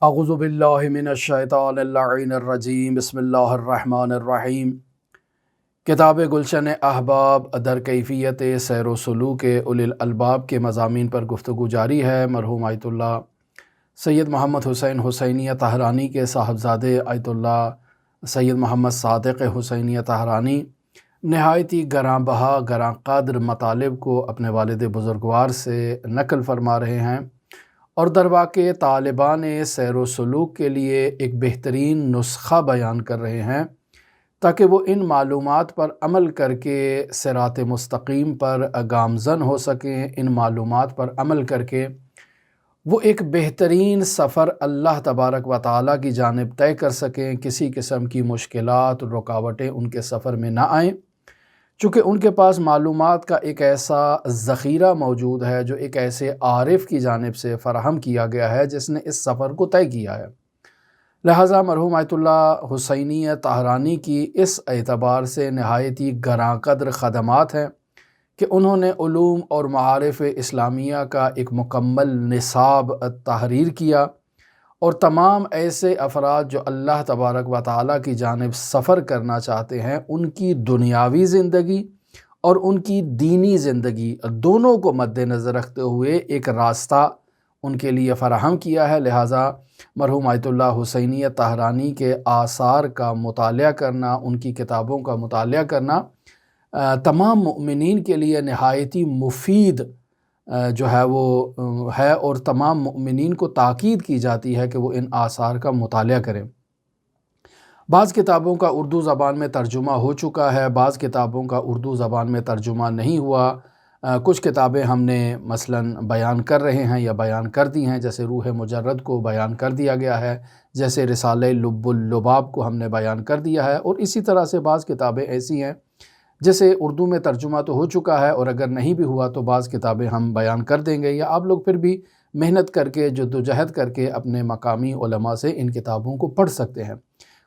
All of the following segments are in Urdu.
اعوذ باللہ من الشیطان اللعین الرجیم، بسم اللہ الرحمن الرحیم۔ کتاب گلشن احباب در کیفیت سیر و سلوک اولی الالباب کے مضامین پر گفتگو جاری ہے۔ مرحوم آیت اللہ سید محمد حسین حسینیہ طہرانی کے صاحبزادے آیت اللہ سید محمد صادق حسینیہ طہرانی نہایت ہی گراں بہا گراں قدر مطالب کو اپنے والد بزرگوار سے نقل فرما رہے ہیں، اور در واقع طالبان سیر و سلوک کے لیے ایک بہترین نسخہ بیان کر رہے ہیں تاکہ وہ ان معلومات پر عمل کر کے صراط مستقیم پر گامزن ہو سکیں، ان معلومات پر عمل کر کے وہ ایک بہترین سفر اللہ تبارک و تعالیٰ کی جانب طے کر سکیں، کسی قسم کی مشکلات رکاوٹیں ان کے سفر میں نہ آئیں، چونکہ ان کے پاس معلومات کا ایک ایسا ذخیرہ موجود ہے جو ایک ایسے عارف کی جانب سے فراہم کیا گیا ہے جس نے اس سفر کو طے کیا ہے۔ لہٰذا مرحوم آیت اللہ حسینیہ طہرانی کی اس اعتبار سے نہایت ہی گراں قدر خدمات ہیں کہ انہوں نے علوم اور معارف اسلامیہ کا ایک مکمل نصاب تحریر کیا، اور تمام ایسے افراد جو اللہ تبارک و تعالیٰ کی جانب سفر کرنا چاہتے ہیں ان کی دنیاوی زندگی اور ان کی دینی زندگی دونوں کو مد نظر رکھتے ہوئے ایک راستہ ان کے لیے فراہم کیا ہے۔ لہٰذا مرحوم آیت اللہ حسینیہ طہرانی کے آثار کا مطالعہ کرنا، ان کی کتابوں کا مطالعہ کرنا تمام مؤمنین کے لیے نہایت ہی مفید جو ہے وہ ہے، اور تمام مؤمنین کو تاکید کی جاتی ہے کہ وہ ان آثار کا مطالعہ کریں۔ بعض کتابوں کا اردو زبان میں ترجمہ ہو چکا ہے، بعض کتابوں کا اردو زبان میں ترجمہ نہیں ہوا۔ کچھ کتابیں ہم نے مثلاً بیان کر رہے ہیں یا بیان کر دی ہیں، جیسے روح مجرد کو بیان کر دیا گیا ہے، جیسے رسالہ لب اللباب کو ہم نے بیان کر دیا ہے، اور اسی طرح سے بعض کتابیں ایسی ہیں جیسے اردو میں ترجمہ تو ہو چکا ہے، اور اگر نہیں بھی ہوا تو بعض کتابیں ہم بیان کر دیں گے، یا آپ لوگ پھر بھی محنت کر کے جدوجہد کر کے اپنے مقامی علماء سے ان کتابوں کو پڑھ سکتے ہیں۔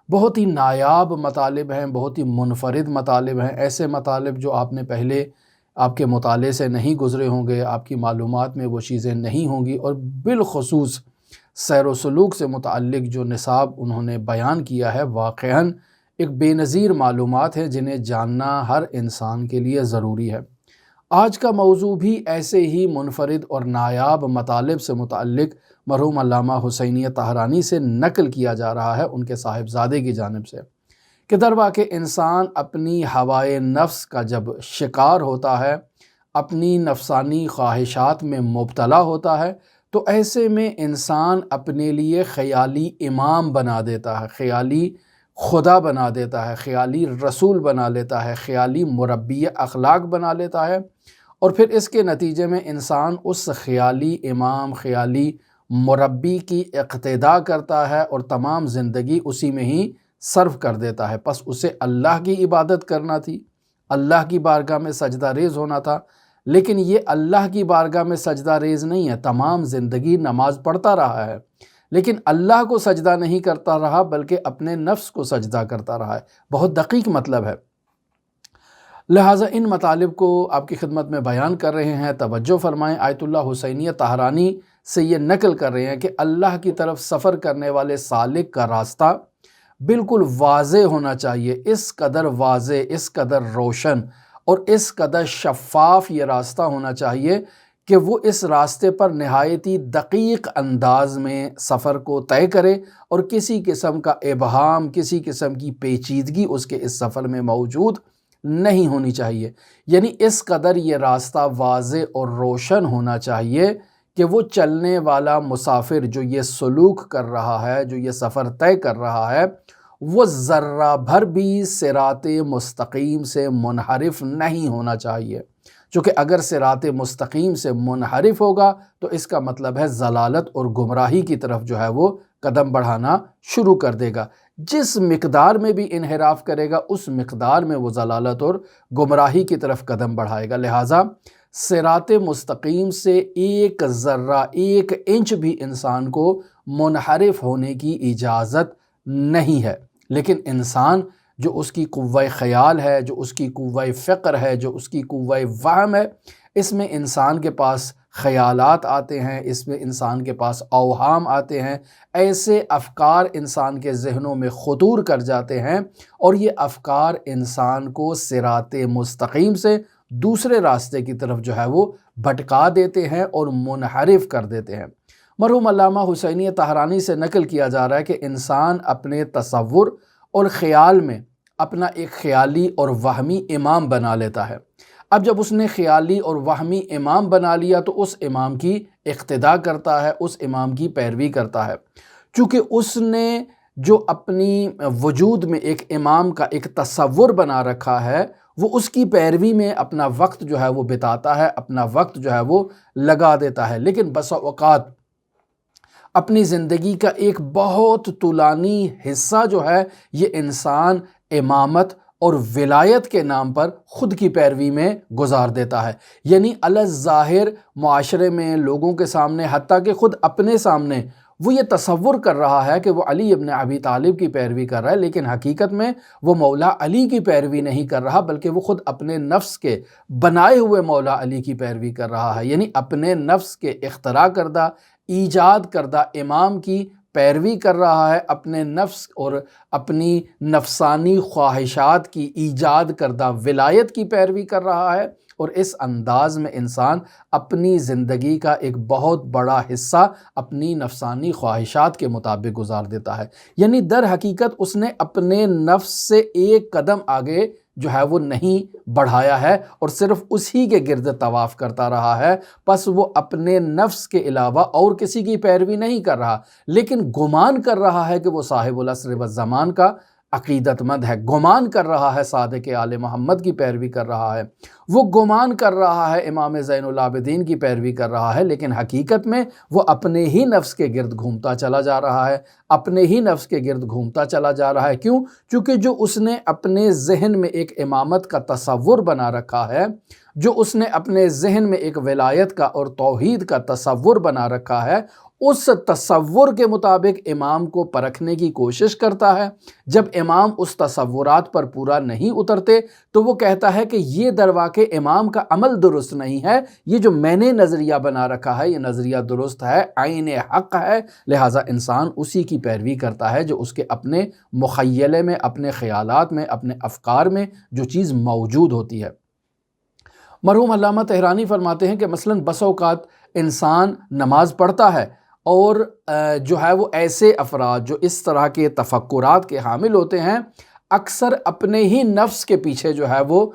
بہت ہی نایاب مطالب ہیں، بہت ہی منفرد مطالب ہیں، ایسے مطالب جو آپ نے پہلے آپ کے مطالعے سے نہیں گزرے ہوں گے، آپ کی معلومات میں وہ چیزیں نہیں ہوں گی، اور بالخصوص سیر و سلوک سے متعلق جو نصاب انہوں نے بیان کیا ہے واقعاً ایک بے نظیر معلومات ہیں جنہیں جاننا ہر انسان کے لیے ضروری ہے۔ آج کا موضوع بھی ایسے ہی منفرد اور نایاب مطالب سے متعلق مرحوم علامہ حسینیہ طہرانی سے نقل کیا جا رہا ہے ان کے صاحبزادے کی جانب سے، کہ در واقع انسان اپنی ہوائے نفس کا جب شکار ہوتا ہے، اپنی نفسانی خواہشات میں مبتلا ہوتا ہے، تو ایسے میں انسان اپنے لیے خیالی امام بنا دیتا ہے، خیالی خدا بنا دیتا ہے، خیالی رسول بنا لیتا ہے، خیالی مربی اخلاق بنا لیتا ہے، اور پھر اس کے نتیجے میں انسان اس خیالی امام، خیالی مربی کی اقتداء کرتا ہے اور تمام زندگی اسی میں ہی صرف کر دیتا ہے۔ پس اسے اللہ کی عبادت کرنا تھی، اللہ کی بارگاہ میں سجدہ ریز ہونا تھا، لیکن یہ اللہ کی بارگاہ میں سجدہ ریز نہیں ہے، تمام زندگی نماز پڑھتا رہا ہے لیکن اللہ کو سجدہ نہیں کرتا رہا بلکہ اپنے نفس کو سجدہ کرتا رہا ہے۔ بہت دقیق مطلب ہے۔ لہٰذا ان مطالب کو آپ کی خدمت میں بیان کر رہے ہیں، توجہ فرمائیں۔ آیت اللہ حسینیہ طہرانی سے یہ نقل کر رہے ہیں کہ اللہ کی طرف سفر کرنے والے سالک کا راستہ بالکل واضح ہونا چاہیے، اس قدر واضح، اس قدر روشن اور اس قدر شفاف یہ راستہ ہونا چاہیے کہ وہ اس راستے پر نہایت ہی دقیق انداز میں سفر کو طے کرے، اور کسی قسم کا ابہام، کسی قسم کی پیچیدگی اس کے اس سفر میں موجود نہیں ہونی چاہیے۔ یعنی اس قدر یہ راستہ واضح اور روشن ہونا چاہیے کہ وہ چلنے والا مسافر جو یہ سلوک کر رہا ہے، جو یہ سفر طے کر رہا ہے، وہ ذرہ بھر بھی صراط مستقیم سے منحرف نہیں ہونا چاہیے، چونکہ اگر صراط مستقیم سے منحرف ہوگا تو اس کا مطلب ہے ضلالت اور گمراہی کی طرف جو ہے وہ قدم بڑھانا شروع کر دے گا۔ جس مقدار میں بھی انحراف کرے گا اس مقدار میں وہ ضلالت اور گمراہی کی طرف قدم بڑھائے گا۔ لہٰذا صراط مستقیم سے ایک ذرہ، ایک انچ بھی انسان کو منحرف ہونے کی اجازت نہیں ہے، لیکن انسان جو اس کی قوہ خیال ہے، جو اس کی قوہ فکر ہے، جو اس کی قوہ وہم ہے، اس میں انسان کے پاس خیالات آتے ہیں، اس میں انسان کے پاس اوہام آتے ہیں، ایسے افکار انسان کے ذہنوں میں خطور کر جاتے ہیں، اور یہ افکار انسان کو صراط مستقیم سے دوسرے راستے کی طرف جو ہے وہ بھٹکا دیتے ہیں اور منحرف کر دیتے ہیں۔ مرحوم علامہ حسینی طہرانی سے نقل کیا جا رہا ہے کہ انسان اپنے تصور اور خیال میں اپنا ایک خیالی اور وہمی امام بنا لیتا ہے۔ اب جب اس نے خیالی اور وہمی امام بنا لیا تو اس امام کی اقتداء کرتا ہے، اس امام کی پیروی کرتا ہے، چونکہ اس نے جو اپنی وجود میں ایک امام کا ایک تصور بنا رکھا ہے، وہ اس کی پیروی میں اپنا وقت جو ہے وہ بتاتا ہے، اپنا وقت جو ہے وہ لگا دیتا ہے۔ لیکن بسا اوقات اپنی زندگی کا ایک بہت طولانی حصہ جو ہے یہ انسان امامت اور ولایت کے نام پر خود کی پیروی میں گزار دیتا ہے، یعنی علی الظاہر معاشرے میں لوگوں کے سامنے، حتیٰ کہ خود اپنے سامنے وہ یہ تصور کر رہا ہے کہ وہ علی ابن ابی طالب کی پیروی کر رہا ہے، لیکن حقیقت میں وہ مولا علی کی پیروی نہیں کر رہا، بلکہ وہ خود اپنے نفس کے بنائے ہوئے مولا علی کی پیروی کر رہا ہے، یعنی اپنے نفس کے اختراع کردہ، ایجاد کردہ امام کی پیروی کر رہا ہے، اپنے نفس اور اپنی نفسانی خواہشات کی ایجاد کردہ ولایت کی پیروی کر رہا ہے، اور اس انداز میں انسان اپنی زندگی کا ایک بہت بڑا حصہ اپنی نفسانی خواہشات کے مطابق گزار دیتا ہے، یعنی در حقیقت اس نے اپنے نفس سے ایک قدم آگے جو ہے وہ نہیں بڑھایا ہے اور صرف اسی کے گرد طواف کرتا رہا ہے، پس وہ اپنے نفس کے علاوہ اور کسی کی پیروی نہیں کر رہا، لیکن گمان کر رہا ہے کہ وہ صاحب العصر والزمان کا عقیدت مند ہے، گمان کر رہا ہے صادق آل محمد کی پیروی کر رہا ہے، وہ گمان کر رہا ہے امام زین العابدین کی پیروی کر رہا ہے، لیکن حقیقت میں وہ اپنے ہی نفس کے گرد گھومتا چلا جا رہا ہے، اپنے ہی نفس کے گرد گھومتا چلا جا رہا ہے۔ کیوں؟ چونکہ جو اس نے اپنے ذہن میں ایک امامت کا تصور بنا رکھا ہے، جو اس نے اپنے ذہن میں ایک ولایت کا اور توحید کا تصور بنا رکھا ہے، اس تصور کے مطابق امام کو پرکھنے کی کوشش کرتا ہے۔ جب امام اس تصورات پر پورا نہیں اترتے تو وہ کہتا ہے کہ یہ درواقع امام کا عمل درست نہیں ہے، یہ جو میں نے نظریہ بنا رکھا ہے یہ نظریہ درست ہے، عین حق ہے، لہٰذا انسان اسی کی پیروی کرتا ہے جو اس کے اپنے مخیلے میں، اپنے خیالات میں، اپنے افکار میں جو چیز موجود ہوتی ہے۔ مرحوم علامہ طہرانی فرماتے ہیں کہ مثلاً بسا اوقات انسان نماز پڑھتا ہے اور جو ہے وہ ایسے افراد جو اس طرح کے تفکرات کے حامل ہوتے ہیں اکثر اپنے ہی نفس کے پیچھے جو ہے وہ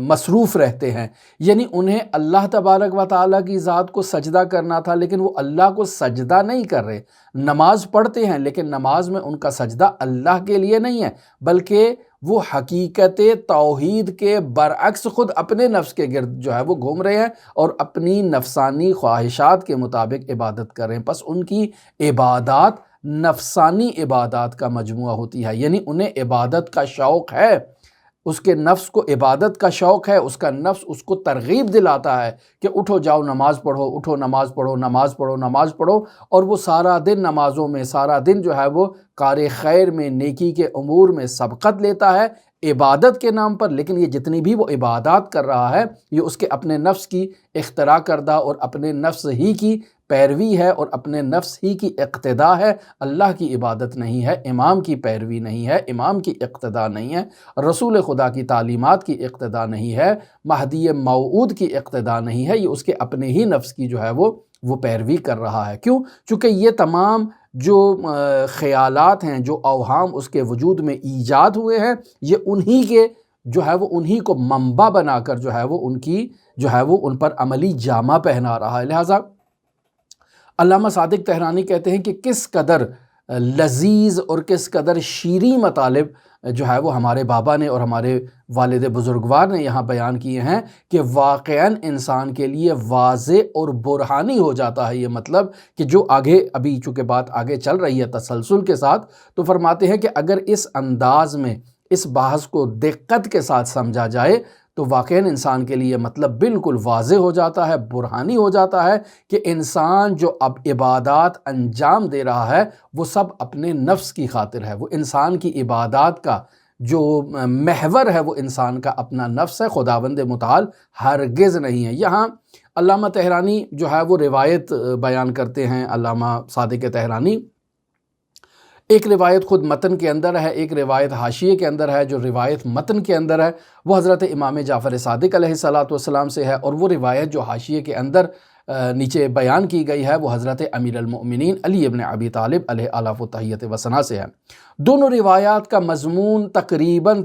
مصروف رہتے ہیں، یعنی انہیں اللہ تبارک و تعالیٰ کی ذات کو سجدہ کرنا تھا لیکن وہ اللہ کو سجدہ نہیں کر رہے، نماز پڑھتے ہیں لیکن نماز میں ان کا سجدہ اللہ کے لیے نہیں ہے، بلکہ وہ حقیقت توحید کے برعکس خود اپنے نفس کے گرد جو ہے وہ گھوم رہے ہیں اور اپنی نفسانی خواہشات کے مطابق عبادت کر رہے ہیں، پس ان کی عبادات نفسانی عبادات کا مجموعہ ہوتی ہے، یعنی انہیں عبادت کا شوق ہے، اس کے نفس کو عبادت کا شوق ہے، اس کا نفس اس کو ترغیب دلاتا ہے کہ اٹھو جاؤ نماز پڑھو، اٹھو نماز پڑھو، نماز پڑھو، نماز پڑھو، اور وہ سارا دن نمازوں میں، سارا دن جو ہے وہ کار خیر میں، نیکی کے امور میں سبقت لیتا ہے عبادت کے نام پر، لیکن یہ جتنی بھی وہ عبادات کر رہا ہے یہ اس کے اپنے نفس کی اختراع کردہ اور اپنے نفس ہی کی پیروی ہے اور اپنے نفس ہی کی اقتداء ہے، اللہ کی عبادت نہیں ہے، امام کی پیروی نہیں ہے، امام کی اقتداء نہیں ہے، رسول خدا کی تعلیمات کی اقتداء نہیں ہے، مہدی موعود کی اقتداء نہیں ہے، یہ اس کے اپنے ہی نفس کی جو ہے وہ پیروی کر رہا ہے۔ کیوں؟ چونکہ یہ تمام جو خیالات ہیں، جو اوہام اس کے وجود میں ایجاد ہوئے ہیں، یہ انہی کے جو ہے وہ انہی کو منبع بنا کر جو ہے وہ ان کی جو ہے وہ ان پر عملی جامہ پہنا رہا ہے۔ لہٰذا علامہ صادق طہرانی کہتے ہیں کہ کس قدر لذیذ اور کس قدر شیریں مطالب جو ہے وہ ہمارے بابا نے اور ہمارے والد بزرگوار نے یہاں بیان کیے ہیں کہ واقعاً انسان کے لیے واضح اور برہانی ہو جاتا ہے یہ مطلب کہ جو آگے ابھی چونکہ بات آگے چل رہی ہے تسلسل کے ساتھ، تو فرماتے ہیں کہ اگر اس انداز میں اس بحث کو دقت کے ساتھ سمجھا جائے تو واقعاً انسان کے لیے مطلب بالکل واضح ہو جاتا ہے، برہانی ہو جاتا ہے کہ انسان جو اب عبادات انجام دے رہا ہے وہ سب اپنے نفس کی خاطر ہے، وہ انسان کی عبادات کا جو محور ہے وہ انسان کا اپنا نفس ہے، خداوند متعال ہرگز نہیں ہے۔ یہاں علامہ طحرانی جو ہے وہ روایت بیان کرتے ہیں، علامہ صادق طحرانی، ایک روایت خود متن کے اندر ہے، ایک روایت حاشیے کے اندر ہے۔ جو روایت متن کے اندر ہے وہ حضرت امام جعفر صادق علیہ السلام سے ہے، اور وہ روایت جو حاشیے کے اندر نیچے بیان کی گئی ہے وہ حضرت امیر المؤمنین علی ابن ابی طالب علیہ آلاف و تحیت و ثنا سے ہے۔ دونوں روایات کا مضمون تقریباً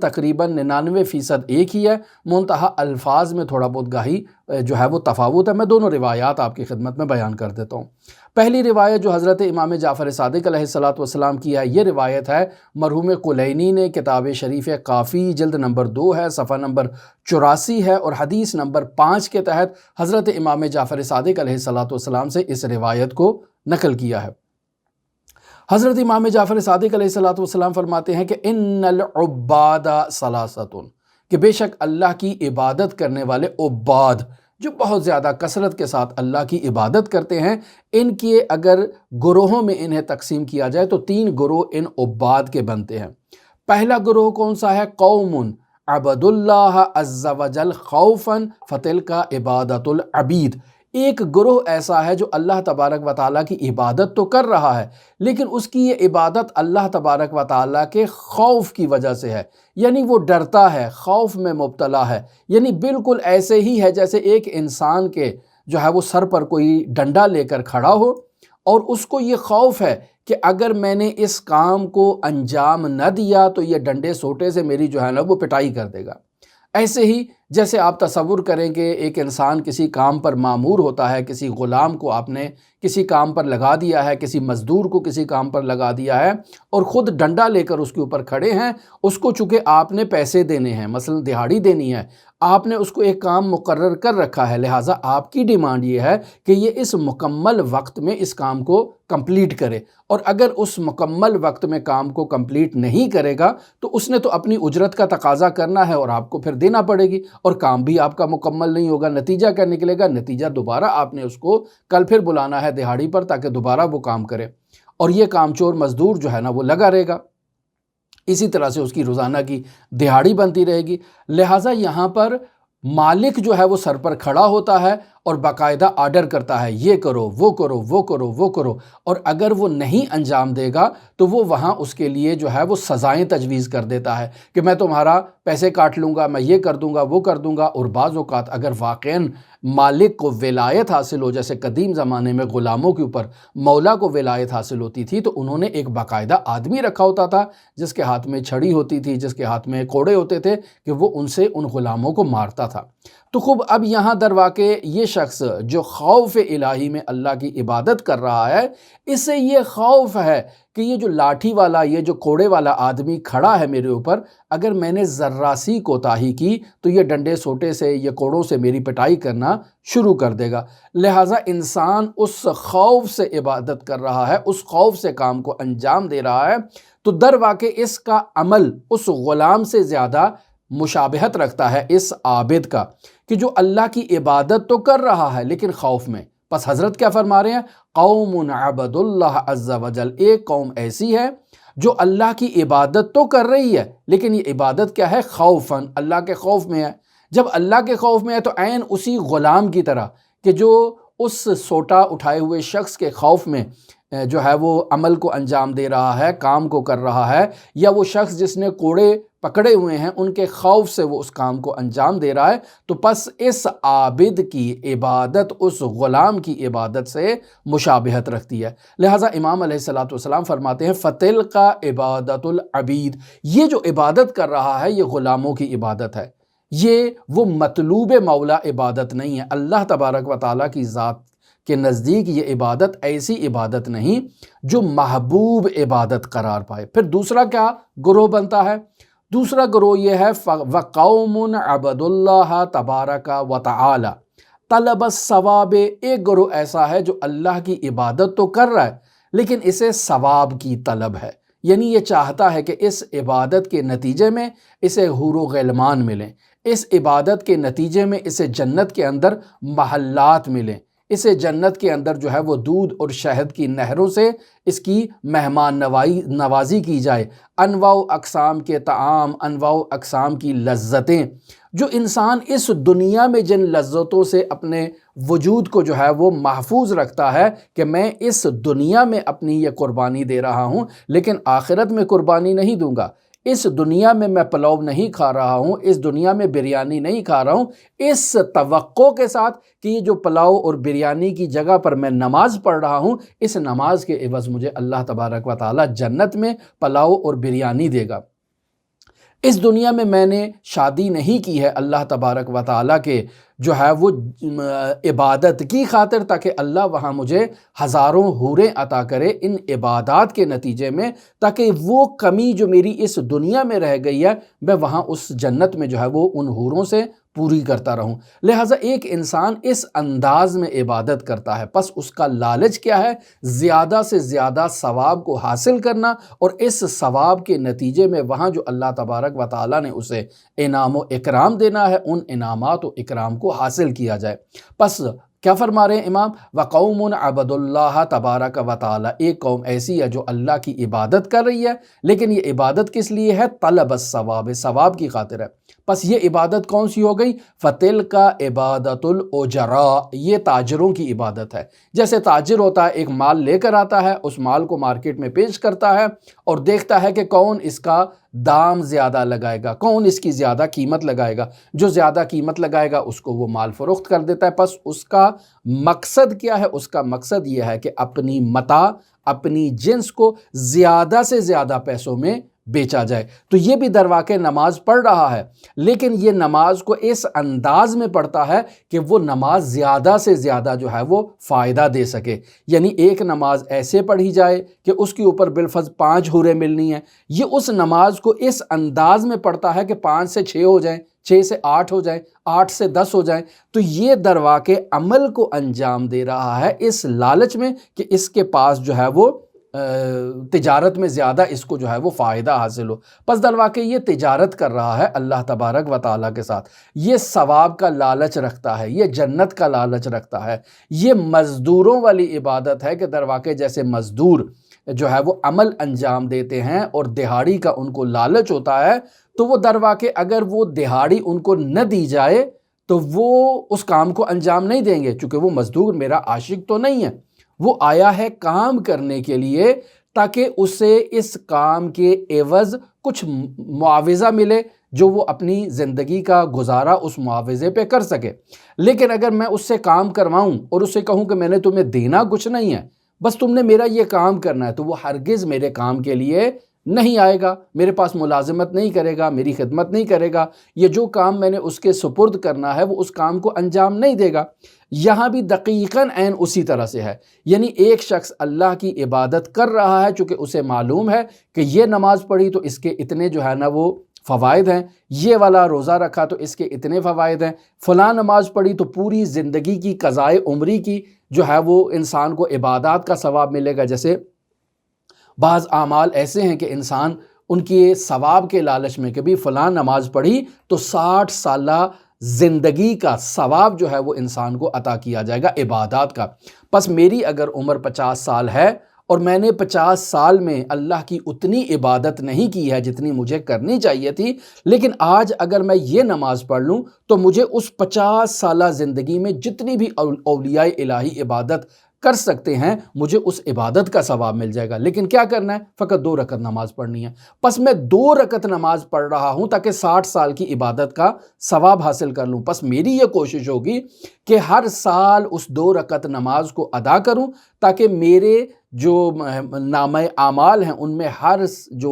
99% ایک ہی ہے، منتہا الفاظ میں تھوڑا بہت گاہی جو ہے وہ تفاوت ہے۔ میں دونوں روایات آپ کی خدمت میں بیان کر دیتا ہوں۔ پہلی روایت جو حضرت امام جعفر صادق علیہ السلام کی ہے، یہ روایت ہے مرحوم کلینی نے کتاب شریف کافی جلد نمبر 2 ہے، صفحہ نمبر 84 ہے، اور حدیث نمبر 5 کے تحت حضرت امام جعفر صادق علیہ السلام سے اس روایت کو نقل کیا ہے۔ حضرت امام جعفر صادق علیہ السلام فرماتے ہیں کہ ان العباد ثلاثۃ، کہ بے شک اللہ کی عبادت کرنے والے عباد جو بہت زیادہ کثرت کے ساتھ اللہ کی عبادت کرتے ہیں، ان کے اگر گروہوں میں انہیں تقسیم کیا جائے تو 3 گروہ ان عباد کے بنتے ہیں۔ پہلا گروہ کون سا ہے؟ قوم عبد اللہ عز وجل خوفا فتلک عبادت العبید، ایک گروہ ایسا ہے جو اللہ تبارک و تعالیٰ کی عبادت تو کر رہا ہے لیکن اس کی یہ عبادت اللہ تبارک و تعالیٰ کے خوف کی وجہ سے ہے، یعنی وہ ڈرتا ہے، خوف میں مبتلا ہے، یعنی بالکل ایسے ہی ہے جیسے ایک انسان کے جو ہے وہ سر پر کوئی ڈنڈا لے کر کھڑا ہو اور اس کو یہ خوف ہے کہ اگر میں نے اس کام کو انجام نہ دیا تو یہ ڈنڈے سوٹے سے میری جو ہے نا وہ پٹائی کر دے گا۔ ایسے ہی جیسے آپ تصور کریں کہ ایک انسان کسی کام پر مامور ہوتا ہے، کسی غلام کو آپ نے کسی کام پر لگا دیا ہے، کسی مزدور کو کسی کام پر لگا دیا ہے اور خود ڈنڈا لے کر اس کے اوپر کھڑے ہیں، اس کو چونکہ آپ نے پیسے دینے ہیں، مثلا دہاڑی دینی ہے، آپ نے اس کو ایک کام مقرر کر رکھا ہے، لہٰذا آپ کی ڈیمانڈ یہ ہے کہ یہ اس مکمل وقت میں اس کام کو کمپلیٹ کرے، اور اگر اس مکمل وقت میں کام کو کمپلیٹ نہیں کرے گا تو اس نے تو اپنی اجرت کا تقاضا کرنا ہے اور آپ کو پھر دینا پڑے گی، اور کام بھی آپ کا مکمل نہیں ہوگا۔ نتیجہ کیا نکلے گا؟ نتیجہ دوبارہ آپ نے اس کو کل پھر بلانا ہے دہاڑی پر تاکہ دوبارہ وہ کام کرے، اور یہ کام چور مزدور جو ہے نا وہ لگا رہے گا، اسی طرح سے اس کی روزانہ کی دہاڑی بنتی رہے گی۔ لہٰذا یہاں پر مالک جو ہے وہ سر پر کھڑا ہوتا ہے اور باقاعدہ آرڈر کرتا ہے یہ کرو وہ کرو وہ کرو وہ کرو، اور اگر وہ نہیں انجام دے گا تو وہ وہاں اس کے لیے جو ہے وہ سزائیں تجویز کر دیتا ہے کہ میں تمہارا پیسے کاٹ لوں گا، میں یہ کر دوں گا وہ کر دوں گا۔ اور بعض اوقات اگر واقعاً مالک کو ولایت حاصل ہو، جیسے قدیم زمانے میں غلاموں کے اوپر مولا کو ولایت حاصل ہوتی تھی تو انہوں نے ایک باقاعدہ آدمی رکھا ہوتا تھا جس کے ہاتھ میں چھڑی ہوتی تھی، جس کے ہاتھ میں کوڑے ہوتے تھے کہ وہ ان سے ان غلاموں کو مارتا تھا۔ تو خوب اب یہاں در واقع یہ شخص جو خوف الہی میں اللہ کی عبادت کر رہا ہے، اسے یہ خوف ہے کہ یہ جو لاٹھی والا، یہ جو کوڑے والا آدمی کھڑا ہے میرے اوپر، اگر میں نے ذرا سی کوتاہی کی تو یہ ڈنڈے سوٹے سے، یہ کوڑوں سے میری پٹائی کرنا شروع کر دے گا۔ لہٰذا انسان اس خوف سے عبادت کر رہا ہے، اس خوف سے کام کو انجام دے رہا ہے، تو در واقع اس کا عمل اس غلام سے زیادہ مشابہت رکھتا ہے اس عابد کا، کہ جو اللہ کی عبادت تو کر رہا ہے لیکن خوف میں۔ پس حضرت کیا فرما رہے ہیں؟ قوم عبد اللہ عز وجل، ایک قوم ایسی ہے جو اللہ کی عبادت تو کر رہی ہے لیکن یہ عبادت کیا ہے؟ خوفاً، اللہ کے خوف میں ہے۔ جب اللہ کے خوف میں ہے تو عین اسی غلام کی طرح کہ جو اس سوٹا اٹھائے ہوئے شخص کے خوف میں جو ہے وہ عمل کو انجام دے رہا ہے، کام کو کر رہا ہے، یا وہ شخص جس نے کوڑے پکڑے ہوئے ہیں ان کے خوف سے وہ اس کام کو انجام دے رہا ہے، تو پس اس عابد کی عبادت اس غلام کی عبادت سے مشابہت رکھتی ہے۔ لہٰذا امام علیہ السلام فرماتے ہیں فَتِلْكَ عِبَادَةُ الْعَبِيدِ، یہ جو عبادت کر رہا ہے یہ غلاموں کی عبادت ہے، یہ وہ مطلوب مولا عبادت نہیں ہے۔ اللہ تبارک و تعالیٰ کی ذات کے نزدیک یہ عبادت ایسی عبادت نہیں جو محبوب عبادت قرار پائے۔ پھر دوسرا کیا گروہ بنتا ہے؟ دوسرا گروہ یہ ہے وَقَوْمٌ عَبَدُ اللَّهَ تَبَارَكَ وَتَعَالَى طلب الثواب، ایک گروہ ایسا ہے جو اللہ کی عبادت تو کر رہا ہے لیکن اسے ثواب کی طلب ہے، یعنی یہ چاہتا ہے کہ اس عبادت کے نتیجے میں اسے حور و غلمان ملیں، اس عبادت کے نتیجے میں اسے جنت کے اندر محلات ملیں، اسے جنت کے اندر جو ہے وہ دودھ اور شہد کی نہروں سے اس کی مہمان نوازی کی جائے، انواع و اقسام کے طعام، انواع و اقسام کی لذتیں، جو انسان اس دنیا میں جن لذتوں سے اپنے وجود کو جو ہے وہ محفوظ رکھتا ہے کہ میں اس دنیا میں اپنی یہ قربانی دے رہا ہوں لیکن آخرت میں قربانی نہیں دوں گا، اس دنیا میں پلاؤ نہیں کھا رہا ہوں، اس دنیا میں بریانی نہیں کھا رہا ہوں، اس توقع کے ساتھ کہ یہ جو پلاؤ اور بریانی کی جگہ پر میں نماز پڑھ رہا ہوں، اس نماز کے عوض مجھے اللہ تبارک و تعالی جنت میں پلاؤ اور بریانی دے گا۔ اس دنیا میں نے شادی نہیں کی ہے اللہ تبارک و تعالیٰ کے جو ہے وہ عبادت کی خاطر تاکہ اللہ وہاں مجھے ہزاروں حوریں عطا کرے ان عبادات کے نتیجے میں، تاکہ وہ کمی جو میری اس دنیا میں رہ گئی ہے میں وہاں اس جنت میں جو ہے وہ ان حوروں سے پوری کرتا رہوں۔ لہٰذا ایک انسان اس انداز میں عبادت کرتا ہے، پس اس کا لالچ کیا ہے؟ زیادہ سے زیادہ ثواب کو حاصل کرنا، اور اس ثواب کے نتیجے میں وہاں جو اللہ تبارک و تعالیٰ نے اسے انعام و اکرام دینا ہے ان انعامات و اکرام کو حاصل کیا جائے۔ پس کیا فرما رہے ہیں امام؟ وَقَوْمٌ عَبَدُ اللَّهَ تبارک و تعالیٰ، ایک قوم ایسی ہے جو اللہ کی عبادت کر رہی ہے، لیکن یہ عبادت کس لیے ہے؟ طلب الثواب، ثواب کی خاطر ہے۔ پس یہ عبادت کون سی ہو گئی؟ فَتِلْكَ عِبَادَةُ الْأُجَرَاء، یہ تاجروں کی عبادت ہے۔ جیسے تاجر ہوتا ہے، ایک مال لے کر آتا ہے، اس مال کو مارکیٹ میں پیش کرتا ہے اور دیکھتا ہے کہ کون اس کا دام زیادہ لگائے گا، کون اس کی زیادہ قیمت لگائے گا، جو زیادہ قیمت لگائے گا اس کو وہ مال فروخت کر دیتا ہے۔ پس اس کا مقصد کیا ہے؟ اس کا مقصد یہ ہے کہ اپنی متاع، اپنی جنس کو زیادہ سے زیادہ پیسوں میں بیچا جائے۔ تو یہ بھی در واقع نماز پڑھ رہا ہے، لیکن یہ نماز کو اس انداز میں پڑھتا ہے کہ وہ نماز زیادہ سے زیادہ جو ہے وہ فائدہ دے سکے، یعنی ایک نماز ایسے پڑھی جائے کہ اس کے اوپر بالفرض 5 حوریں ملنی ہیں، یہ اس نماز کو اس انداز میں پڑھتا ہے کہ 5 سے 6 ہو جائیں، 6 سے 8 ہو جائیں، 8 سے 10 ہو جائیں۔ تو یہ در واقع عمل کو انجام دے رہا ہے اس لالچ میں کہ اس کے پاس جو ہے وہ تجارت میں زیادہ اس کو جو ہے وہ فائدہ حاصل ہو۔ پس در واقع یہ تجارت کر رہا ہے اللہ تبارک و تعالیٰ کے ساتھ، یہ ثواب کا لالچ رکھتا ہے، یہ جنت کا لالچ رکھتا ہے، یہ مزدوروں والی عبادت ہے کہ در واقع جیسے مزدور جو ہے وہ عمل انجام دیتے ہیں اور دہاڑی کا ان کو لالچ ہوتا ہے، تو وہ در واقع اگر وہ دہاڑی ان کو نہ دی جائے تو وہ اس کام کو انجام نہیں دیں گے، چونکہ وہ مزدور میرا عاشق تو نہیں ہے، وہ آیا ہے کام کرنے کے لیے تاکہ اسے اس کام کے عوض کچھ معاوضہ ملے جو وہ اپنی زندگی کا گزارا اس معاوضے پہ کر سکے۔ لیکن اگر میں اس سے کام کرواؤں اور اسے کہوں کہ میں نے تمہیں دینا کچھ نہیں ہے، بس تم نے میرا یہ کام کرنا ہے، تو وہ ہرگز میرے کام کے لیے نہیں آئے گا، میرے پاس ملازمت نہیں کرے گا، میری خدمت نہیں کرے گا، یہ جو کام میں نے اس کے سپرد کرنا ہے وہ اس کام کو انجام نہیں دے گا۔ یہاں بھی دقیقاً عین اسی طرح سے ہے، یعنی ایک شخص اللہ کی عبادت کر رہا ہے چونکہ اسے معلوم ہے کہ یہ نماز پڑھی تو اس کے اتنے جو ہے نا وہ فوائد ہیں، یہ والا روزہ رکھا تو اس کے اتنے فوائد ہیں، فلاں نماز پڑھی تو پوری زندگی کی قضائے عمری کی جو ہے وہ انسان کو عبادات کا ثواب ملے گا۔ جیسے بعض اعمال ایسے ہیں کہ انسان ان کے ثواب کے لالچ میں کہ بھی فلاں نماز پڑھی تو 60 سالہ زندگی کا ثواب جو ہے وہ انسان کو عطا کیا جائے گا عبادات کا۔ پس میری اگر عمر 50 سال ہے اور میں نے 50 سال میں اللہ کی اتنی عبادت نہیں کی ہے جتنی مجھے کرنی چاہیے تھی، لیکن آج اگر میں یہ نماز پڑھ لوں تو مجھے اس 50 سالہ زندگی میں جتنی بھی اولیاء الہی عبادت کر سکتے ہیں مجھے اس عبادت کا ثواب مل جائے گا۔ لیکن کیا کرنا ہے؟ فقط 2 رکعت نماز پڑھنی ہے۔ پس میں 2 رکعت نماز پڑھ رہا ہوں تاکہ 60 سال کی عبادت کا ثواب حاصل کر لوں۔ پس میری یہ کوشش ہوگی کہ ہر سال اس 2 رکعت نماز کو ادا کروں تاکہ میرے جو نامہ اعمال ہیں ان میں ہر جو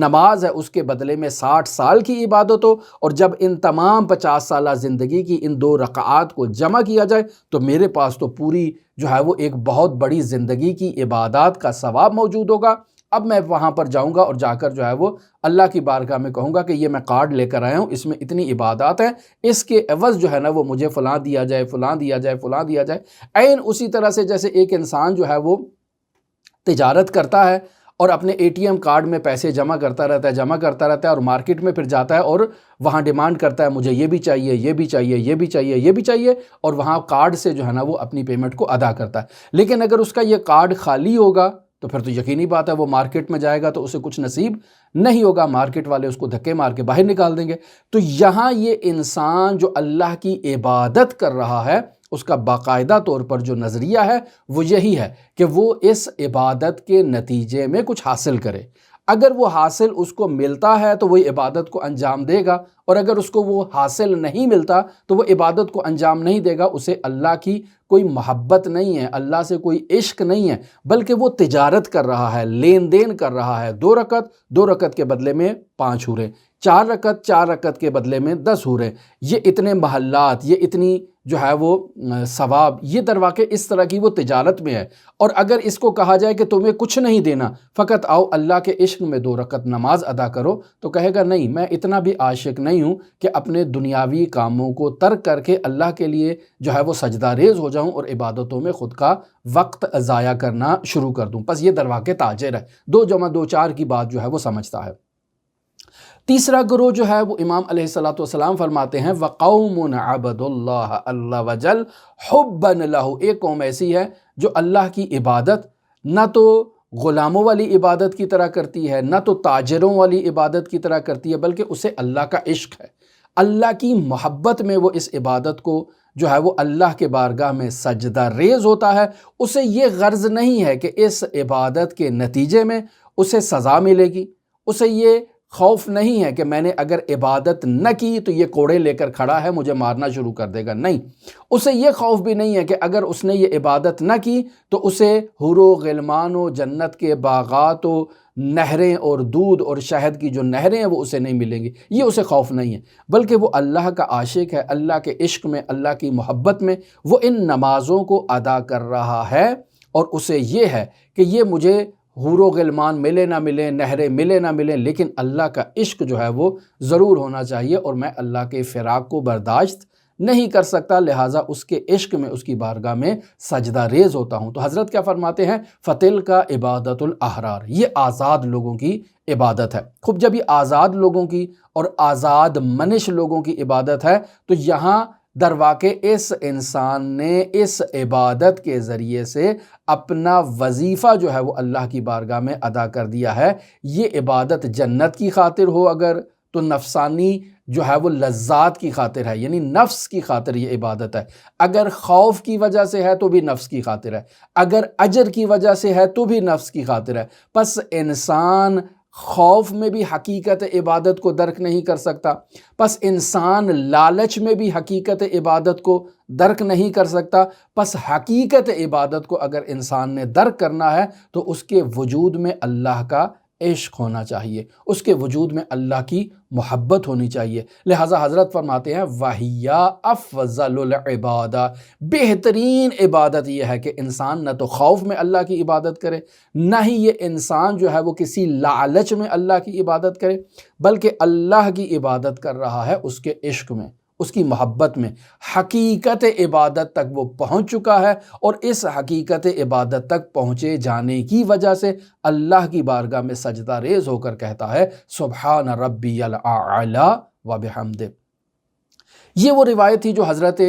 نماز ہے اس کے بدلے میں 60 سال کی عبادت ہو، اور جب ان تمام 50 سالہ زندگی کی ان 2 رکعات کو جمع کیا جائے تو میرے پاس تو پوری جو ہے وہ ایک بہت بڑی زندگی کی عبادات کا ثواب موجود ہوگا۔ اب میں وہاں پر جاؤں گا اور جا کر جو ہے وہ اللہ کی بارگاہ میں کہوں گا کہ یہ میں کارڈ لے کر آیا ہوں، اس میں اتنی عبادات ہیں، اس کے عوض جو ہے نا وہ مجھے فلاں دیا جائے، فلاں دیا جائے، فلاں دیا جائے۔ عین اسی طرح سے جیسے ایک انسان جو ہے وہ تجارت کرتا ہے اور اپنے ATM کارڈ میں پیسے جمع کرتا رہتا ہے اور مارکیٹ میں پھر جاتا ہے اور وہاں ڈیمانڈ کرتا ہے مجھے یہ بھی چاہیے، یہ بھی چاہیے، یہ بھی چاہیے، یہ بھی چاہیے، اور وہاں کارڈ سے جو ہے نا وہ اپنی پیمنٹ کو ادا کرتا ہے۔ لیکن اگر اس کا یہ کارڈ خالی ہوگا تو پھر تو یقینی بات ہے وہ مارکیٹ میں جائے گا تو اسے کچھ نصیب نہیں ہوگا، مارکیٹ والے اس کو دھکے مار کے باہر نکال دیں گے۔ تو یہاں یہ انسان جو اللہ کی عبادت کر رہا ہے اس کا باقاعدہ طور پر جو نظریہ ہے وہ یہی ہے کہ وہ اس عبادت کے نتیجے میں کچھ حاصل کرے۔ اگر وہ حاصل اس کو ملتا ہے تو وہ عبادت کو انجام دے گا، اور اگر اس کو وہ حاصل نہیں ملتا تو وہ عبادت کو انجام نہیں دے گا۔ اسے اللہ کی کوئی محبت نہیں ہے، اللہ سے کوئی عشق نہیں ہے، بلکہ وہ تجارت کر رہا ہے، لین دین کر رہا ہے۔ 2 رکعت کے بدلے میں 5 حوریں، 4 رکعت کے بدلے میں 10 حوریں، یہ اتنے محلات، یہ اتنی جو ہے وہ ثواب، یہ در واقع اس طرح کی وہ تجارت میں ہے۔ اور اگر اس کو کہا جائے کہ تمہیں کچھ نہیں دینا، فقط آؤ اللہ کے عشق میں 2 رکعت نماز ادا کرو، تو کہے گا نہیں، میں اتنا بھی عاشق نہیں ہوں کہ اپنے دنیاوی کاموں کو ترک کر کے اللہ کے لیے جو ہے وہ سجدہ ریز ہو جاؤں اور عبادتوں میں خود کا وقت ضائع کرنا شروع کر دوں۔ بس یہ در واقع تاجر ہے، 2 جمع 2 4 کی بات جو ہے وہ سمجھتا ہے۔ تیسرا گروہ جو ہے وہ امام علیہ السلام فرماتے ہیں وَقَوْمٌ عَبَدُ اللَّهَ عَزَّ وَجَلَّ حُبًّا لَهُ، ایک قوم ایسی ہے جو اللہ کی عبادت نہ تو غلاموں والی عبادت کی طرح کرتی ہے، نہ تو تاجروں والی عبادت کی طرح کرتی ہے، بلکہ اسے اللہ کا عشق ہے، اللہ کی محبت میں وہ اس عبادت کو جو ہے وہ اللہ کے بارگاہ میں سجدہ ریز ہوتا ہے۔ اسے یہ غرض نہیں ہے کہ اس عبادت کے نتیجے میں اسے سزا ملے گی، اسے یہ خوف نہیں ہے کہ میں نے اگر عبادت نہ کی تو یہ کوڑے لے کر کھڑا ہے مجھے مارنا شروع کر دے گا، نہیں۔ اسے یہ خوف بھی نہیں ہے کہ اگر اس نے یہ عبادت نہ کی تو اسے حور و غلمان و جنت کے باغات و نہریں اور دودھ اور شہد کی جو نہریں ہیں وہ اسے نہیں ملیں گی، یہ اسے خوف نہیں ہے، بلکہ وہ اللہ کا عاشق ہے، اللہ کے عشق میں، اللہ کی محبت میں وہ ان نمازوں کو ادا کر رہا ہے، اور اسے یہ ہے کہ یہ مجھے حور و غلمان ملے نہ ملیں، نہریں ملے نہ ملیں، لیکن اللہ کا عشق جو ہے وہ ضرور ہونا چاہیے، اور میں اللہ کے فراق کو برداشت نہیں کر سکتا، لہٰذا اس کے عشق میں اس کی بارگاہ میں سجدہ ریز ہوتا ہوں۔ تو حضرت کیا فرماتے ہیں فَتِلْكَ عِبَادَةُ الْأَحْرَارِ، یہ آزاد لوگوں کی عبادت ہے۔ خوب جب یہ آزاد لوگوں کی اور آزاد منش لوگوں کی عبادت ہے تو یہاں در واقع اس انسان نے اس عبادت کے ذریعے سے اپنا وظیفہ جو ہے وہ اللہ کی بارگاہ میں ادا کر دیا ہے۔ یہ عبادت جنت کی خاطر ہو اگر تو نفسانی جو ہے وہ لذات کی خاطر ہے، یعنی نفس کی خاطر یہ عبادت ہے۔ اگر خوف کی وجہ سے ہے تو بھی نفس کی خاطر ہے، اگر اجر کی وجہ سے ہے تو بھی نفس کی خاطر ہے۔ پس انسان خوف میں بھی حقیقت عبادت کو درک نہیں کر سکتا، پس انسان لالچ میں بھی حقیقت عبادت کو درک نہیں کر سکتا۔ پس حقیقت عبادت کو اگر انسان نے درک کرنا ہے تو اس کے وجود میں اللہ کا عشق ہونا چاہیے، اس کے وجود میں اللہ کی محبت ہونی چاہیے۔ لہٰذا حضرت فرماتے ہیں وَهِيَ أَفْضَلُ الْعِبَادَةِ، بہترین عبادت یہ ہے کہ انسان نہ تو خوف میں اللہ کی عبادت کرے، نہ ہی یہ انسان جو ہے وہ کسی لالچ میں اللہ کی عبادت کرے، بلکہ اللہ کی عبادت کر رہا ہے اس کے عشق میں، اس کی محبت میں، حقیقت عبادت تک وہ پہنچ چکا ہے، اور اس حقیقت عبادت تک پہنچے جانے کی وجہ سے اللہ کی بارگاہ میں سجدہ ریز ہو کر کہتا ہے سبحان ربی الاعلی وبحمدہ۔ یہ وہ روایت تھی جو حضرت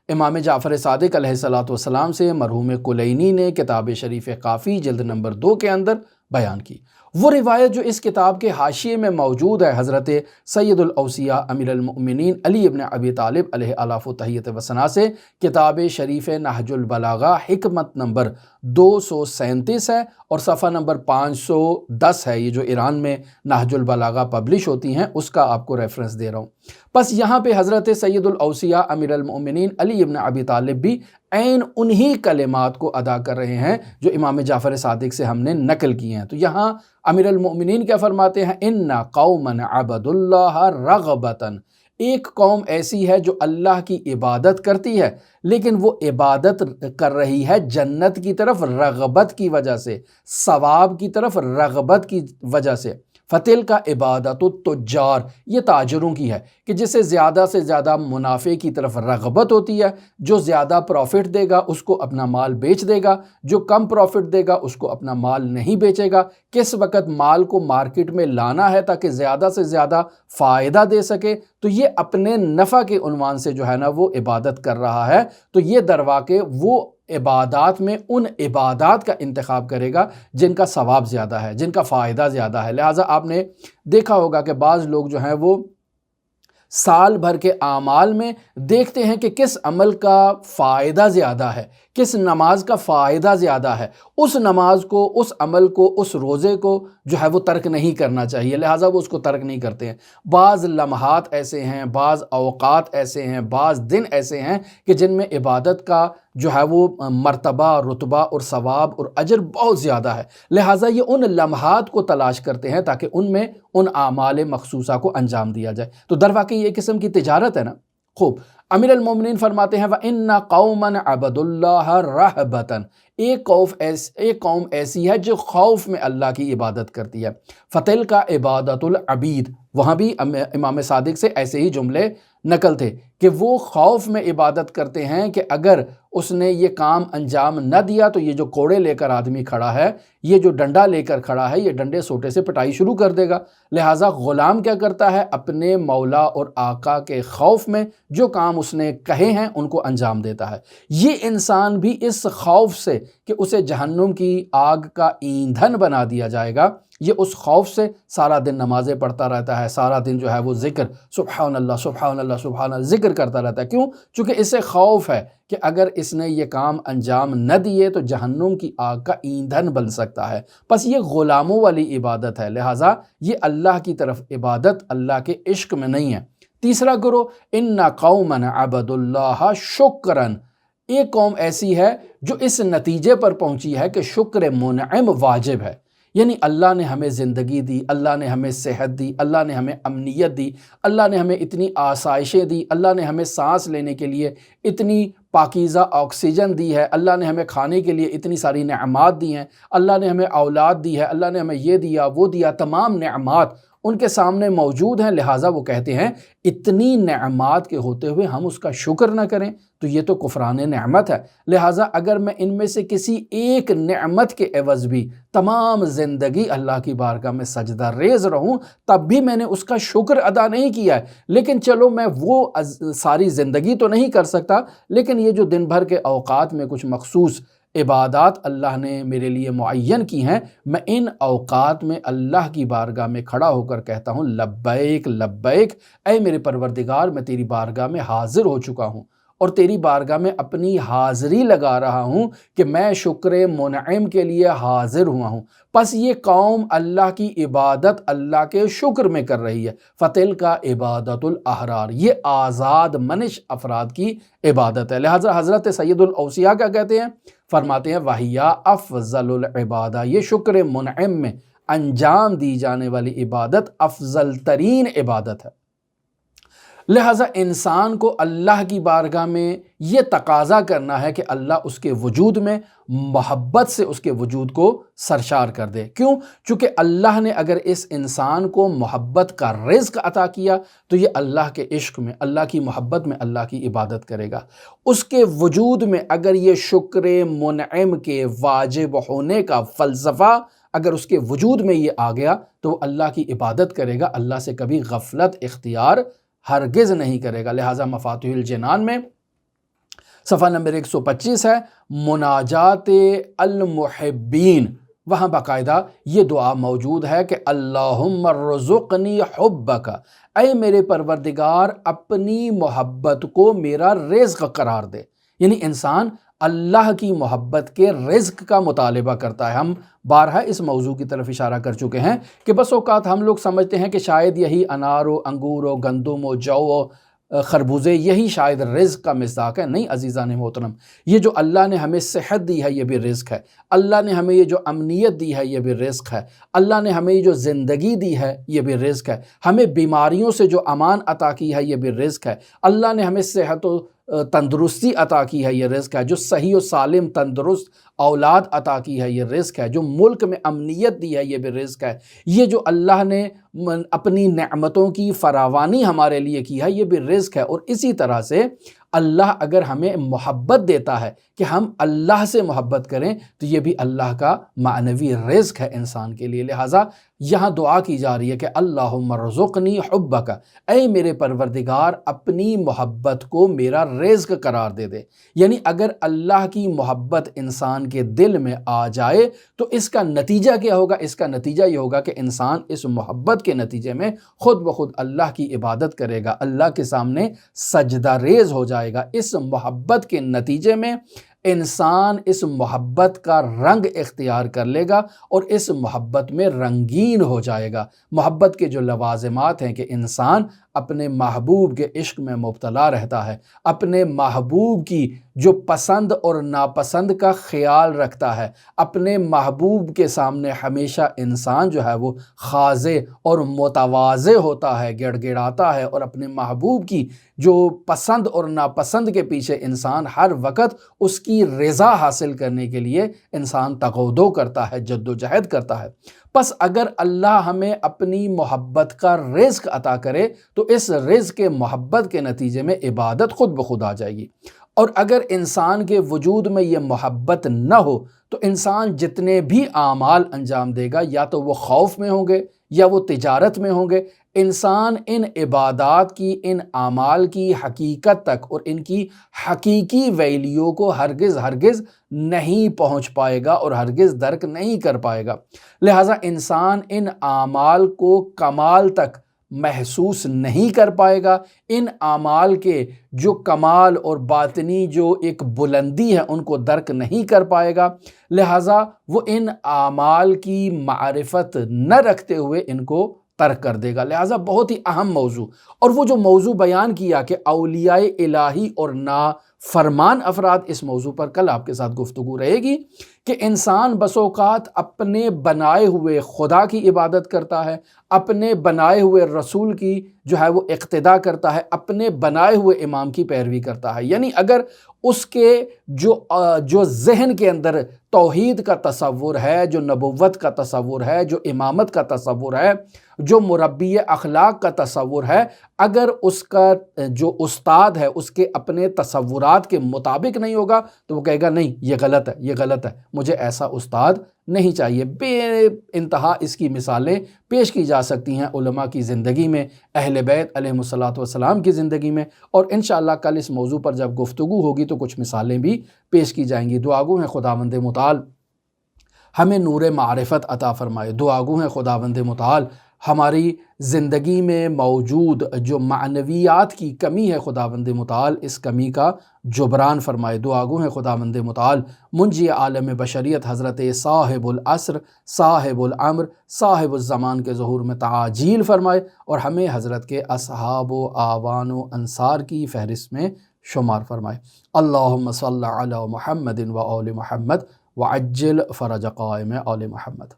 امام جعفر صادق علیہ السلام سے مرحوم کلینی نے کتاب شریف کافی جلد نمبر 2 کے اندر بیان کی۔ وہ روایت جو اس کتاب کے حاشیے میں موجود ہے حضرت سید الاوصیاء امیر المؤمنین علی ابن ابی طالب علیہ الاف و تحیت و ثنا سے کتاب شریف نہج البلاغہ حکمت نمبر 237 ہے، اور صفحہ نمبر 510 ہے، یہ جو ایران میں نہج البلاغہ پبلش ہوتی ہیں اس کا آپ کو ریفرنس دے رہا ہوں۔ بس یہاں پہ حضرت سید الاوصیاء امیر المؤمنین علی ابن ابی طالب بھی عین انہی کلمات کو ادا کر رہے ہیں جو امام جعفر صادق سے ہم نے نقل کی ہیں۔ تو یہاں امیر المؤمنین کیا فرماتے ہیں اِنَّ قَوْمًا عَبَدُوا اللَّهَ رَغْبَةً، ایک قوم ایسی ہے جو اللہ کی عبادت کرتی ہے لیکن وہ عبادت کر رہی ہے جنت کی طرف رغبت کی وجہ سے، ثواب کی طرف رغبت کی وجہ سے۔ فتل کا عبادت التجار، یہ تاجروں کی ہے کہ جسے زیادہ سے زیادہ منافع کی طرف رغبت ہوتی ہے، جو زیادہ پروفٹ دے گا اس کو اپنا مال بیچ دے گا، جو کم پروفٹ دے گا اس کو اپنا مال نہیں بیچے گا۔ کس وقت مال کو مارکیٹ میں لانا ہے تاکہ زیادہ سے زیادہ فائدہ دے سکے، تو یہ اپنے نفع کے عنوان سے جو ہے نا وہ عبادت کر رہا ہے، تو یہ درواقع وہ عبادات میں ان عبادات کا انتخاب کرے گا جن کا ثواب زیادہ ہے، جن کا فائدہ زیادہ ہے۔ لہٰذا آپ نے دیکھا ہوگا کہ بعض لوگ جو ہیں وہ سال بھر کے اعمال میں دیکھتے ہیں کہ کس عمل کا فائدہ زیادہ ہے، کس نماز کا فائدہ زیادہ ہے، اس نماز کو، اس عمل کو، اس روزے کو جو ہے وہ ترک نہیں کرنا چاہیے، لہٰذا وہ اس کو ترک نہیں کرتے ہیں۔ بعض لمحات ایسے ہیں، بعض اوقات ایسے ہیں، بعض دن ایسے ہیں کہ جن میں عبادت کا جو ہے وہ مرتبہ، رتبہ اور ثواب اور اجر بہت زیادہ ہے، لہٰذا یہ ان لمحات کو تلاش کرتے ہیں تاکہ ان میں ان اعمال مخصوصہ کو انجام دیا جائے۔ تو در واقع یہ قسم کی تجارت ہے نا۔ خوب، امیر المومنین فرماتے ہیں وَإِنَّ قَوْمًا عَبَدُوا اللَّهَ رَهْبَةً، ایک قوم ایسی ہے جو خوف میں اللہ کی عبادت کرتی ہے۔ فَتِلْكَ عِبَادَةُ الْعَبِيدِ، وہاں بھی امام صادق سے ایسے ہی جملے نقل تھے کہ وہ خوف میں عبادت کرتے ہیں کہ اگر اس نے یہ کام انجام نہ دیا تو یہ جو کوڑے لے کر آدمی کھڑا ہے، یہ جو ڈنڈا لے کر کھڑا ہے، یہ ڈنڈے سوٹے سے پٹائی شروع کر دے گا۔ لہٰذا غلام کیا کرتا ہے؟ اپنے مولا اور آقا کے خوف میں جو کام اس نے کہے ہیں ان کو انجام دیتا ہے۔ یہ انسان بھی اس خوف سے کہ اسے جہنم کی آگ کا ایندھن بنا دیا جائے گا، یہ اس خوف سے سارا دن نمازیں پڑھتا رہتا ہے، سارا دن جو ہے وہ ذکر سبحان اللہ سبحان اللہ سبحان اللہ ذکر کرتا رہتا ہے۔ کیوں؟ چونکہ اسے خوف ہے کہ اگر اس نے یہ کام انجام نہ دیے تو جہنم کی آگ کا ایندھن بن سکتا ہے۔ بس یہ غلاموں والی عبادت ہے، لہٰذا یہ اللہ کی طرف عبادت اللہ کے عشق میں نہیں ہے۔ تیسرا گروہ ان قوما عبدوا اللہ شکرا، ایک قوم ایسی ہے جو اس نتیجے پر پہنچی ہے کہ شکر منعم واجب ہے، یعنی اللہ نے ہمیں زندگی دی، اللہ نے ہمیں صحت دی، اللہ نے ہمیں امنیت دی، اللہ نے ہمیں اتنی آسائشیں دی، اللہ نے ہمیں سانس لینے کے لیے اتنی پاکیزہ آکسیجن دی ہے، اللہ نے ہمیں کھانے کے لیے اتنی ساری نعمات دی ہیں، اللہ نے ہمیں اولاد دی ہے، اللہ نے ہمیں یہ دیا وہ دیا، تمام نعمات ان کے سامنے موجود ہیں، لہٰذا وہ کہتے ہیں اتنی نعمات کے ہوتے ہوئے ہم اس کا شکر نہ کریں تو یہ تو کفران نعمت ہے۔ لہٰذا اگر میں ان میں سے کسی ایک نعمت کے عوض بھی تمام زندگی اللہ کی بارگاہ میں سجدہ ریز رہوں تب بھی میں نے اس کا شکر ادا نہیں کیا ہے، لیکن چلو میں وہ ساری زندگی تو نہیں کر سکتا، لیکن یہ جو دن بھر کے اوقات میں کچھ مخصوص عبادات اللہ نے میرے لیے معین کی ہیں، میں ان اوقات میں اللہ کی بارگاہ میں کھڑا ہو کر کہتا ہوں لبیک لبیک، اے میرے پروردگار میں تیری بارگاہ میں حاضر ہو چکا ہوں اور تیری بارگاہ میں اپنی حاضری لگا رہا ہوں کہ میں شکر منعم کے لیے حاضر ہوا ہوں۔ پس یہ قوم اللہ کی عبادت اللہ کے شکر میں کر رہی ہے۔ فتل کا عبادت الاحرار، یہ آزاد منش افراد کی عبادت ہے۔ لہٰذا حضرت سید الاوصیاء کیا کہتے ہیں؟ فرماتے ہیں وَهِيَ افضل العبادہ، یہ شکر منعم میں انجام دی جانے والی عبادت افضل ترین عبادت ہے۔ لہٰذا انسان کو اللہ کی بارگاہ میں یہ تقاضا کرنا ہے کہ اللہ اس کے وجود میں محبت سے اس کے وجود کو سرشار کر دے۔ کیوں؟ چونکہ اللہ نے اگر اس انسان کو محبت کا رزق عطا کیا تو یہ اللہ کے عشق میں، اللہ کی محبت میں اللہ کی عبادت کرے گا۔ اس کے وجود میں اگر یہ شکر منعم کے واجب ہونے کا فلسفہ اگر اس کے وجود میں یہ آ گیا تو وہ اللہ کی عبادت کرے گا، اللہ سے کبھی غفلت اختیار ہرگز نہیں کرے گا۔ لہٰذا مفاتیح الجنان میں صفحہ نمبر 125 ہے مناجات المحبین، وہاں باقاعدہ یہ دعا موجود ہے کہ اللہم ارزقنی حبک، اے میرے پروردگار اپنی محبت کو میرا رزق قرار دے، یعنی انسان اللہ کی محبت کے رزق کا مطالبہ کرتا ہے۔ ہم بارہا اس موضوع کی طرف اشارہ کر چکے ہیں کہ بس اوقات ہم لوگ سمجھتے ہیں کہ شاید یہی انار و انگور و گندم و جو و خربوزے یہی شاید رزق کا مصداق ہے۔ نہیں عزیزان محترم، یہ جو اللہ نے ہمیں صحت دی ہے یہ بھی رزق ہے، اللہ نے ہمیں یہ جو امنیت دی ہے یہ بھی رزق ہے، اللہ نے ہمیں یہ جو زندگی دی ہے یہ بھی رزق ہے، ہمیں بیماریوں سے جو امان عطا کی ہے یہ بھی رزق ہے، اللہ نے ہمیں صحت و تندرستی عطا کی ہے یہ رزق ہے، جو صحیح و سالم تندرست اولاد عطا کی ہے یہ رزق ہے، جو ملک میں امنیت دی ہے یہ بھی رزق ہے، یہ جو اللہ نے اپنی نعمتوں کی فراوانی ہمارے لیے کی ہے یہ بھی رزق ہے۔ اور اسی طرح سے اللہ اگر ہمیں محبت دیتا ہے کہ ہم اللہ سے محبت کریں تو یہ بھی اللہ کا معنوی رزق ہے انسان کے لیے۔ لہٰذا یہاں دعا کی جا رہی ہے کہ اللہم ارزقنی حبک، اے میرے پروردگار اپنی محبت کو میرا رزق قرار دے دے۔ یعنی اگر اللہ کی محبت انسان کے دل میں آ جائے تو اس کا نتیجہ کیا ہوگا؟ اس کا نتیجہ یہ ہوگا کہ انسان اس محبت کے نتیجے میں خود بخود اللہ کی عبادت کرے گا، اللہ کے سامنے سجدہ ریز ہو جائے گا۔ اس محبت کے نتیجے میں انسان اس محبت کا رنگ اختیار کر لے گا اور اس محبت میں رنگین ہو جائے گا۔ محبت کے جو لوازمات ہیں کہ انسان اپنے محبوب کے عشق میں مبتلا رہتا ہے، اپنے محبوب کی جو پسند اور ناپسند کا خیال رکھتا ہے، اپنے محبوب کے سامنے ہمیشہ انسان جو ہے وہ خاضع اور متواضع ہوتا ہے، گڑ گڑاتا ہے، اور اپنے محبوب کی جو پسند اور ناپسند کے پیچھے انسان ہر وقت اس کی رضا حاصل کرنے کے لیے انسان تغودو کرتا ہے، جد و جہد کرتا ہے۔ پس اگر اللہ ہمیں اپنی محبت کا رزق عطا کرے تو اس رزق محبت کے نتیجے میں عبادت خود بخود آ جائے گی۔ اور اگر انسان کے وجود میں یہ محبت نہ ہو تو انسان جتنے بھی اعمال انجام دے گا یا تو وہ خوف میں ہوں گے یا وہ تجارت میں ہوں گے، انسان ان عبادات کی، ان اعمال کی حقیقت تک اور ان کی حقیقی ویلیو کو ہرگز نہیں پہنچ پائے گا اور ہرگز درک نہیں کر پائے گا۔ لہٰذا انسان ان اعمال کو کمال تک محسوس نہیں کر پائے گا، ان اعمال کے جو کمال اور باطنی جو ایک بلندی ہے ان کو درک نہیں کر پائے گا، لہٰذا وہ ان اعمال کی معرفت نہ رکھتے ہوئے ان کو ترک کر دے گا۔ لہٰذا بہت ہی اہم موضوع، اور وہ جو موضوع بیان کیا کہ اولیاء الہی اور نافرمان افراد، اس موضوع پر کل آپ کے ساتھ گفتگو رہے گی کہ انسان بس اوقات اپنے بنائے ہوئے خدا کی عبادت کرتا ہے، اپنے بنائے ہوئے رسول کی جو ہے وہ اقتدا کرتا ہے، اپنے بنائے ہوئے امام کی پیروی کرتا ہے۔ یعنی اگر اس کے جو ذہن کے اندر توحید کا تصور ہے، جو نبوت کا تصور ہے، جو امامت کا تصور ہے، جو مربی اخلاق کا تصور ہے، اگر اس کا جو استاد ہے اس کے اپنے تصورات کے مطابق نہیں ہوگا تو وہ کہے گا نہیں یہ غلط ہے، یہ غلط ہے، مجھے ایسا استاد نہیں چاہیے۔ بے انتہا اس کی مثالیں پیش کی جا سکتی ہیں علماء کی زندگی میں، اہل بیت علیہم الصلوۃ والسلام کی زندگی میں، اور انشاءاللہ کل اس موضوع پر جب گفتگو ہوگی تو کچھ مثالیں بھی پیش کی جائیں گی۔ دعا گو ہیں خداوند متعال ہمیں نور معرفت عطا فرمائے، دعا گو ہیں خداوند متعال ہماری زندگی میں موجود جو معنویات کی کمی ہے خداوند متعال اس کمی کا جبران فرمائے، دعا گو ہیں خداوند متعال منجی عالم بشریت حضرت صاحب العصر، صاحب الامر، صاحب الزمان کے ظہور میں تعاجیل فرمائے اور ہمیں حضرت کے اصحاب و آوان و انصار کی فہرست میں شمار فرمائے۔ اللہم صلی علی محمد و آل محمد وعجل فرج قائم آل محمد۔